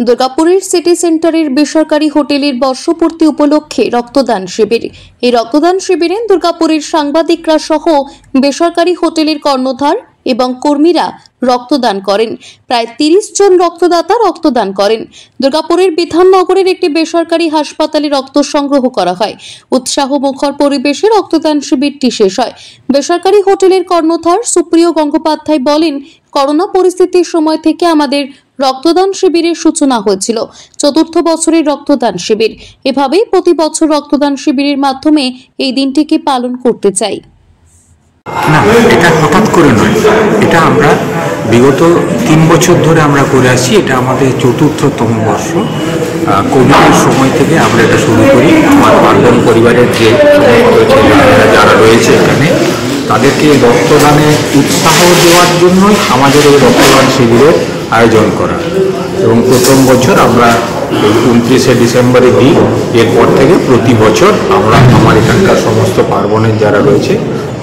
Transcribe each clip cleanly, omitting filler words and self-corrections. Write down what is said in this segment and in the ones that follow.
দুর্গাপুরের সিটি সেন্টারের বেসরকারি হোটেলের বর্ষপূর্তি উপলক্ষে রক্তদান শিবির। এই রক্তদান শিবিরে দুর্গাপুরের সাংবাদিকরা সহ বেসরকারি হোটেলের কর্ণধার এবং কর্মীরা রক্তদান করেন। প্রায় 30 জন রক্তদাতা রক্তদান করেন। দুর্গাপুরের বিধাননগরের একটি বেসরকারি হাসপাতালে রক্ত সংগ্রহ করা হয়। উৎসাহমুখর পরিবেশে রক্তদান শিবিরটি শেষ হয়। বেসরকারি হোটেলের কর্ণধার সুপ্রিয় গঙ্গোপাধ্যায় বলেন, করোনা পরিস্থিতির সময় থেকে আমাদের রক্তদান শিবিরের সূচনা হয়েছিল। 4th বছরের রক্তদান শিবির। এভাবেই প্রতি বছর রক্তদান শিবিরের মাধ্যমে এই দিনটিকে পালন করতে চাই। না, এটা হঠাৎ করে নয়, এটা আমরা বিগত 3 বছর ধরে আমরা করে আসছি। এটা আমাদের 4র্থতম বর্ষ। কোভিডের সময় থেকে আমরা এটা শুরু করি। আমার পার্বণ পরিবারের যে ছেলেমেয়েরা যারা রয়েছে এখানে, তাদেরকে রক্তদানে উৎসাহ দেওয়ার জন্যই আমাদের এই রক্তদান শিবিরের আয়োজন করা। এবং প্রথম বছর আমরা 29শে ডিসেম্বরে দিই। এরপর থেকে প্রতি বছর আমরা আমার এখানকার সমস্ত পার্বণের যারা রয়েছে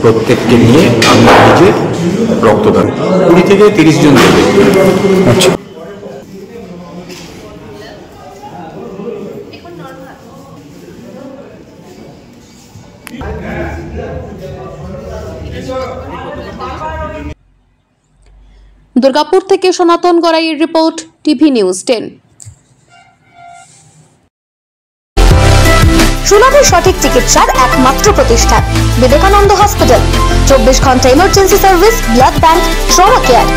প্রত্যেককে নিয়ে আমরা নিজে রক্তদান 20 থেকে 30 জন দেবে। আচ্ছা, দুর্গাপুর থেকে সনাতন গড়াইয়ের রিপোর্ট, টিভি নিউজ 10। সুলভে সঠিক চিকিৎসার একমাত্র প্রতিষ্ঠান বিবেকানন্দ হসপিটাল। 24 ঘন্টা emergency service, blood bank, trauma care.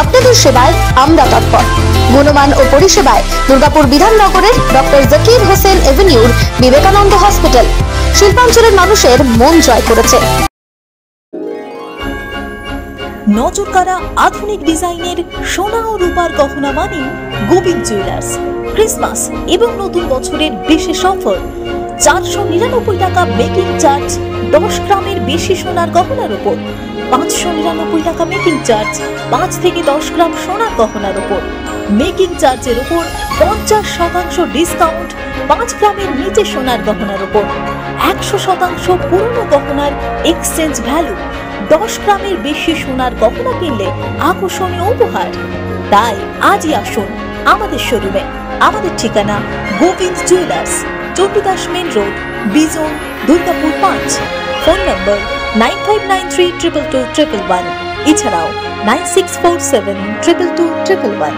আপনাদের সেবায় আমরা তৎপর। গুণমান ও পরিষেবায় দুর্গাপুর বিধাননগরের ডক্টর জাকির হোসেন এভিনিউর বিবেকানন্দ হসপিটাল শিল্পাঞ্চলের মানুষের মন জয় করেছে। নজরকাড়া আধুনিক ডিজাইনের সোনা ও রূপার গহনা মানে গোবিন্দ জুয়েলার্স। ক্রিসমাস এবং নতুন বছরের বিশেষ অফার, 499 টাকা মেকিং চার্জ 10 গ্রামের বেশি সোনার গহনার উপর, 599 টাকা মেকিং চার্জ 5 থেকে 10 গ্রাম সোনার গহনার উপর, মেকিং চার্জের উপর 50% ডিসকাউন্ট 5 গ্রামের নিচে সোনার গহনার উপর, 100% পুরনো গহনার এক্সচেঞ্জ ভ্যালু, 10 গ্রামের বেশি সোনার গহনা কিনলে আকর্ষণীয় উপহার। তাই আজই আসুন আমাদের শোরুমে। আমাদের ঠিকানা Gobinda jewellers, Chandidas main road, B zone, Durgapur 5। Phone নম্বর 9593222111, এছাড়াও 9647222111।